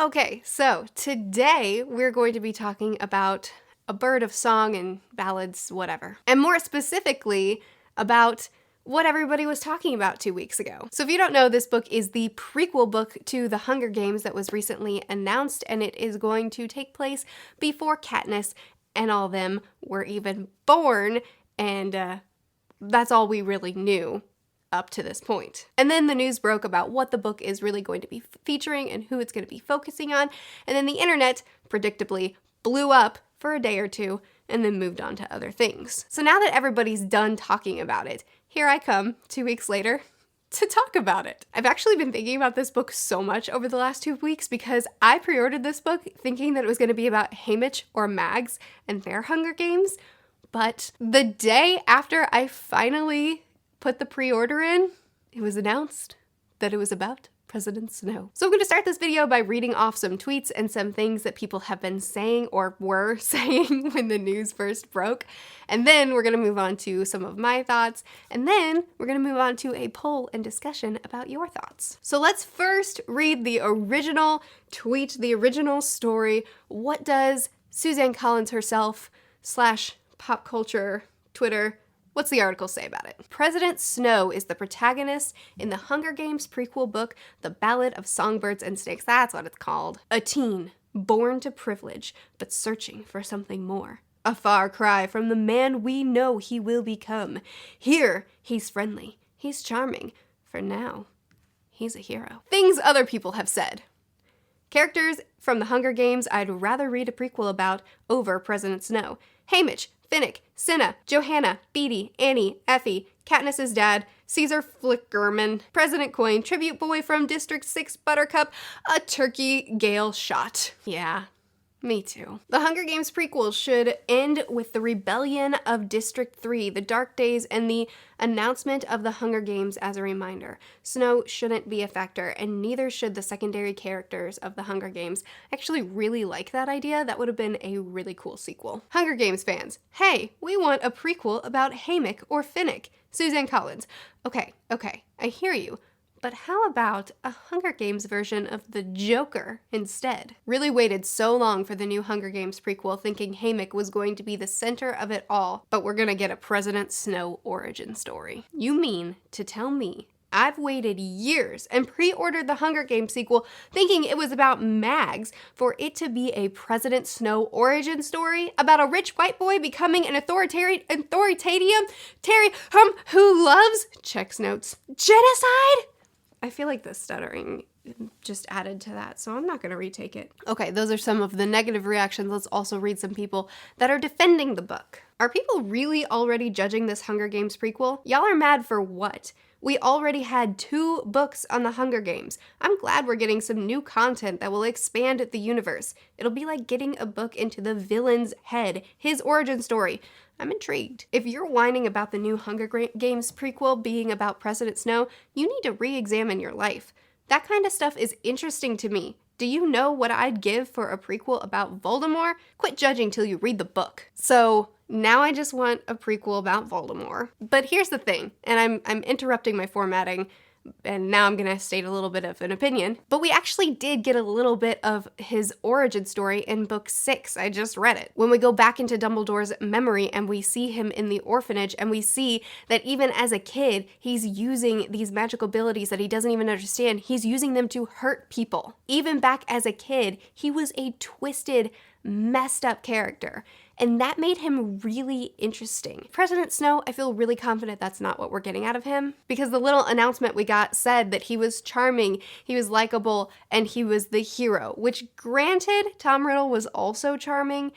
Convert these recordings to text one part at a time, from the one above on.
Okay, so today we're going to be talking about a bird of song and ballads, whatever. And more specifically, about what everybody was talking about 2 weeks ago. So if you don't know, this book is the prequel book to The Hunger Games that was recently announced, and it is going to take place before Katniss and all them were even born, and that's all we really knew up to this point. And then the news broke about what the book is really going to be featuring and who it's going to be focusing on, and then the internet, predictably, blew up for a day or two and then moved on to other things. So now that everybody's done talking about it, here I come 2 weeks later to talk about it. I've actually been thinking about this book so much over the last 2 weeks because I pre-ordered this book thinking that it was going to be about Haymitch or Mags and their Hunger Games, but the day after I finally put the pre-order in, it was announced that it was about President Snow. So I'm going to start this video by reading off some tweets and some things that people have been saying or were saying when the news first broke. And then we're going to move on to some of my thoughts. And then we're going to move on to a poll and discussion about your thoughts. So let's first read the original tweet, the original story. What does Suzanne Collins herself / pop culture Twitter, what's the article say about it? President Snow is the protagonist in the Hunger Games prequel book, The Ballad of Songbirds and Snakes. That's what it's called. A teen, born to privilege, but searching for something more. A far cry from the man we know he will become. Here, he's friendly. He's charming. For now, he's a hero. Things other people have said. Characters from the Hunger Games I'd rather read a prequel about over President Snow. Haymitch, Finnick, Cinna, Johanna, Beetee, Annie, Effie, Katniss's dad, Caesar Flickerman, President Coin, Tribute Boy from District 6 Buttercup, a turkey Gale shot. Yeah, me too. The Hunger Games prequel should end with the rebellion of District 3, the dark days, and the announcement of the Hunger Games as a reminder. Snow shouldn't be a factor, and neither should the secondary characters of the Hunger Games. I actually really like that idea. That would have been a really cool sequel. Hunger Games fans, hey, we want a prequel about Haymitch or Finnick. Suzanne Collins, okay, I hear you. But how about a Hunger Games version of the Joker instead? Really waited so long for the new Hunger Games prequel thinking Haymitch was going to be the center of it all, but we're gonna get a President Snow origin story. You mean to tell me I've waited years and pre-ordered the Hunger Games sequel thinking it was about Mags for it to be a President Snow origin story about a rich white boy becoming an authoritarian Terry who loves, checks notes, genocide? I feel like the stuttering just added to that, so I'm not going to retake it. Okay, those are some of the negative reactions. Let's also read some people that are defending the book. Are people really already judging this Hunger Games prequel? Y'all are mad for what? We already had 2 books on the Hunger Games. I'm glad we're getting some new content that will expand the universe. It'll be like getting a book into the villain's head, his origin story. I'm intrigued. If you're whining about the new Hunger Games prequel being about President Snow, you need to re-examine your life. That kind of stuff is interesting to me. Do you know what I'd give for a prequel about Voldemort? Quit judging till you read the book. So now I just want a prequel about Voldemort. But here's the thing, and I'm interrupting my formatting, and now I'm gonna state a little bit of an opinion, but we actually did get a little bit of his origin story in book 6. I just read it. When we go back into Dumbledore's memory and we see him in the orphanage and we see that even as a kid, he's using these magical abilities that he doesn't even understand. He's using them to hurt people. Even back as a kid, he was a twisted, messed up character. And that made him really interesting. President Snow, I feel really confident that's not what we're getting out of him, because the little announcement we got said that he was charming, he was likable, and he was the hero, which granted, Tom Riddle was also charming,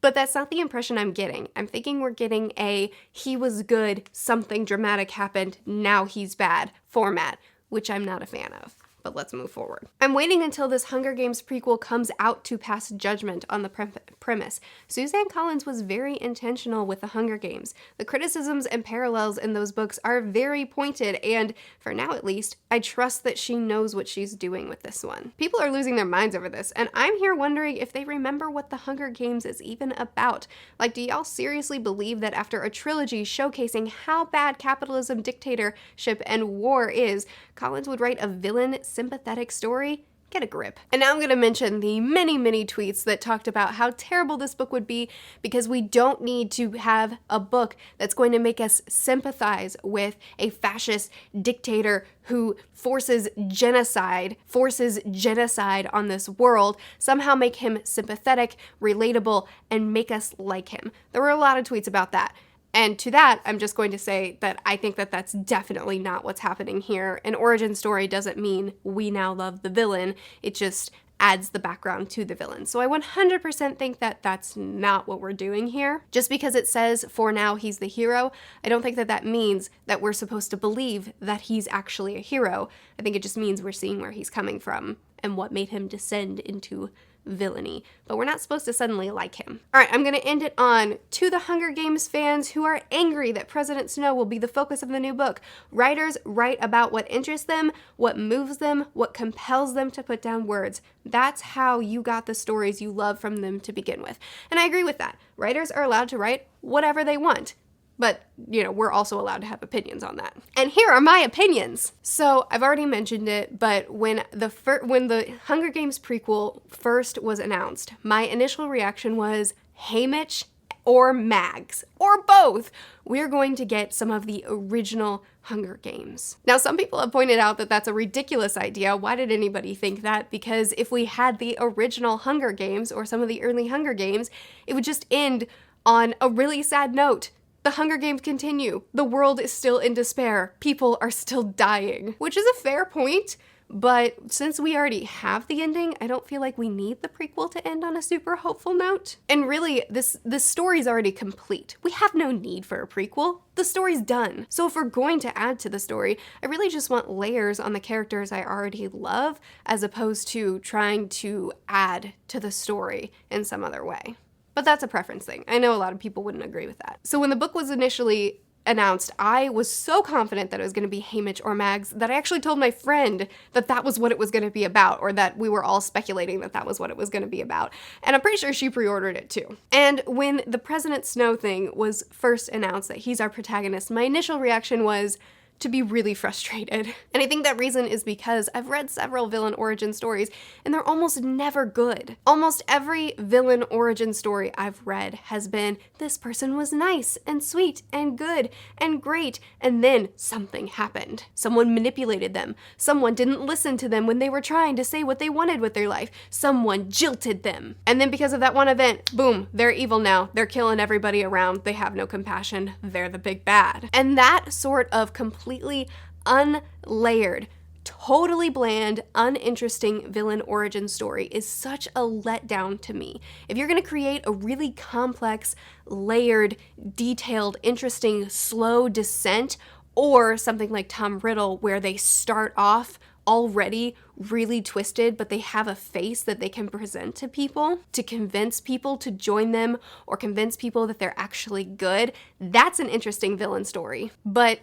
but that's not the impression I'm getting. I'm thinking we're getting a he was good, something dramatic happened, now he's bad format, which I'm not a fan of. But let's move forward. I'm waiting until this Hunger Games prequel comes out to pass judgment on the premise. Suzanne Collins was very intentional with the Hunger Games. The criticisms and parallels in those books are very pointed, and for now at least, I trust that she knows what she's doing with this one. People are losing their minds over this, and I'm here wondering if they remember what the Hunger Games is even about. Like, do y'all seriously believe that after a trilogy showcasing how bad capitalism, dictatorship, and war is, Collins would write a villain sympathetic story? Get a grip. And now I'm going to mention the many, many tweets that talked about how terrible this book would be because we don't need to have a book that's going to make us sympathize with a fascist dictator who forces genocide on this world, somehow make him sympathetic, relatable, and make us like him. There were a lot of tweets about that. And to that, I'm just going to say that I think that that's definitely not what's happening here. An origin story doesn't mean we now love the villain. It just adds the background to the villain. So I 100% think that that's not what we're doing here. Just because it says for now he's the hero, I don't think that that means that we're supposed to believe that he's actually a hero. I think it just means we're seeing where he's coming from and what made him descend into villainy, but we're not supposed to suddenly like him. All right, I'm going to end it on, to the Hunger Games fans who are angry that President Snow will be the focus of the new book. Writers write about what interests them, what moves them, what compels them to put down words. That's how you got the stories you love from them to begin with. And I agree with that. Writers are allowed to write whatever they want. But, we're also allowed to have opinions on that. And here are my opinions. So, I've already mentioned it, but when the Hunger Games prequel first was announced, my initial reaction was, Haymitch or Mags, or both, we're going to get some of the original Hunger Games. Now, some people have pointed out that that's a ridiculous idea. Why did anybody think that? Because if we had the original Hunger Games, or some of the early Hunger Games, it would just end on a really sad note. The Hunger Games continue. The world is still in despair. People are still dying, which is a fair point. But since we already have the ending, I don't feel like we need the prequel to end on a super hopeful note. And really, this story's already complete. We have no need for a prequel. The story's done. So if we're going to add to the story, I really just want layers on the characters I already love, as opposed to trying to add to the story in some other way. But that's a preference thing. I know a lot of people wouldn't agree with that. So when the book was initially announced, I was so confident that it was going to be Haymitch or Mags that I actually told my friend that that was what it was going to be about, or that we were all speculating that that was what it was going to be about. And I'm pretty sure she pre-ordered it too. And when the President Snow thing was first announced, that he's our protagonist, my initial reaction was to be really frustrated. And I think that reason is because I've read several villain origin stories and they're almost never good. Almost every villain origin story I've read has been, this person was nice and sweet and good and great, and then something happened. Someone manipulated them. Someone didn't listen to them when they were trying to say what they wanted with their life. Someone jilted them. And then because of that one event, boom, they're evil now. They're killing everybody around. They have no compassion. They're the big bad. And that sort of completely unlayered, totally bland, uninteresting villain origin story is such a letdown to me. If you're going to create a really complex, layered, detailed, interesting, slow descent, or something like Tom Riddle where they start off already really twisted, but they have a face that they can present to people to convince people to join them or convince people that they're actually good, that's an interesting villain story. But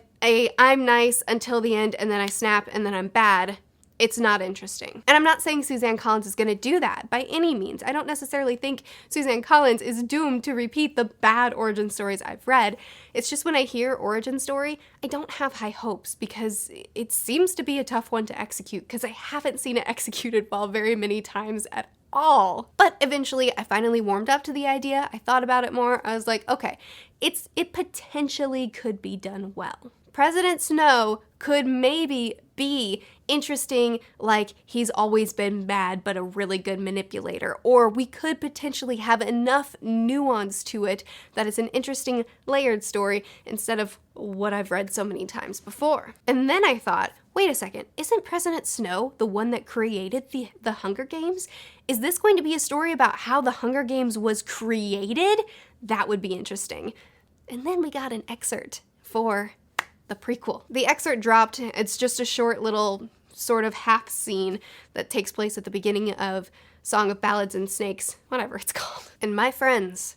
I'm nice until the end and then I snap and then I'm bad, it's not interesting. And I'm not saying Suzanne Collins is going to do that by any means. I don't necessarily think Suzanne Collins is doomed to repeat the bad origin stories I've read. It's just when I hear origin story, I don't have high hopes because it seems to be a tough one to execute because I haven't seen it executed well very many times at all. But eventually I finally warmed up to the idea. I thought about it more. I was like, okay, it potentially could be done well. President Snow could maybe be interesting, like he's always been bad but a really good manipulator, or we could potentially have enough nuance to it that it's an interesting layered story instead of what I've read so many times before. And then I thought, wait a second, isn't President Snow the one that created the Hunger Games? Is this going to be a story about how the Hunger Games was created? That would be interesting. And then we got an excerpt for the prequel. The excerpt dropped. It's just a short little sort of half scene that takes place at the beginning of Song of Ballads and Snakes, whatever it's called. And my friends,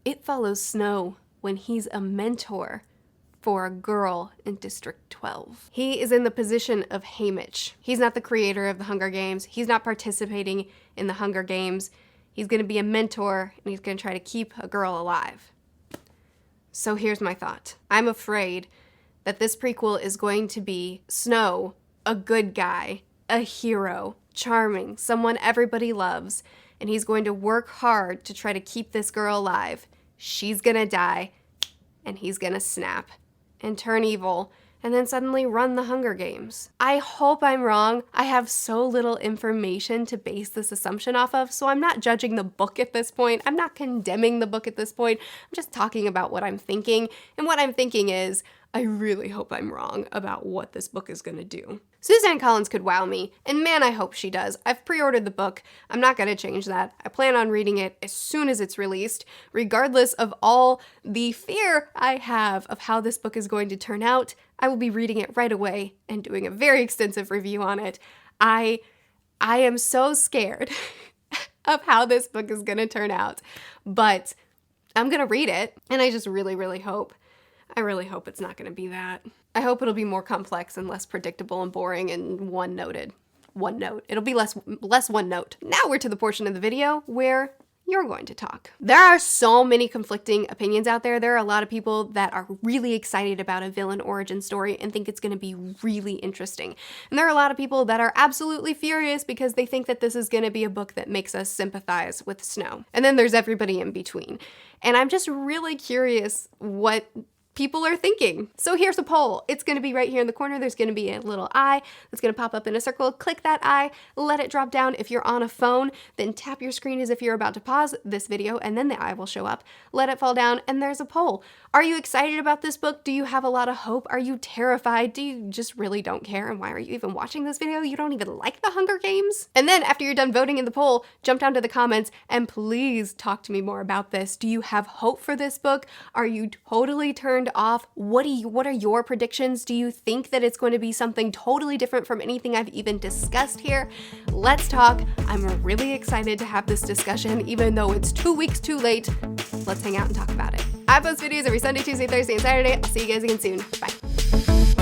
it follows Snow when he's a mentor for a girl in District 12. He is in the position of Haymitch. He's not the creator of the Hunger Games. He's not participating in the Hunger Games. He's going to be a mentor and he's going to try to keep a girl alive. So here's my thought. I'm afraid that this prequel is going to be Snow, a good guy, a hero, charming, someone everybody loves, and he's going to work hard to try to keep this girl alive. She's gonna die, and he's gonna snap and turn evil, and then suddenly run the Hunger Games. I hope I'm wrong. I have so little information to base this assumption off of, so I'm not judging the book at this point. I'm not condemning the book at this point. I'm just talking about what I'm thinking, and what I'm thinking is, I really hope I'm wrong about what this book is gonna do. Suzanne Collins could wow me, and man, I hope she does. I've pre-ordered the book. I'm not gonna change that. I plan on reading it as soon as it's released, regardless of all the fear I have of how this book is going to turn out. I will be reading it right away and doing a very extensive review on it. I am so scared of how this book is gonna turn out, but I'm gonna read it, and I just really, really hope. I really hope it's not going to be that. I hope it'll be more complex and less predictable and boring and one-noted. One note. It'll be less one note. Now we're to the portion of the video where you're going to talk. There are so many conflicting opinions out there. There are a lot of people that are really excited about a villain origin story and think it's going to be really interesting. And there are a lot of people that are absolutely furious because they think that this is going to be a book that makes us sympathize with Snow. And then there's everybody in between. And I'm just really curious what people are thinking. So here's a poll. It's going to be right here in the corner. There's going to be a little eye that's going to pop up in a circle. Click that eye, let it drop down. If you're on a phone, then tap your screen as if you're about to pause this video, and then the eye will show up. Let it fall down, and there's a poll. Are you excited about this book? Do you have a lot of hope? Are you terrified? Do you just really don't care? And why are you even watching this video? You don't even like the Hunger Games? And then after you're done voting in the poll, jump down to the comments and please talk to me more about this. Do you have hope for this book? Are you totally turned off? What are your predictions? Do you think that it's going to be something totally different from anything I've even discussed here? Let's talk. I'm really excited to have this discussion, even though it's 2 weeks too late. Let's hang out and talk about it. I post videos every Sunday, Tuesday, Thursday, and Saturday. I'll see you guys again soon. Bye.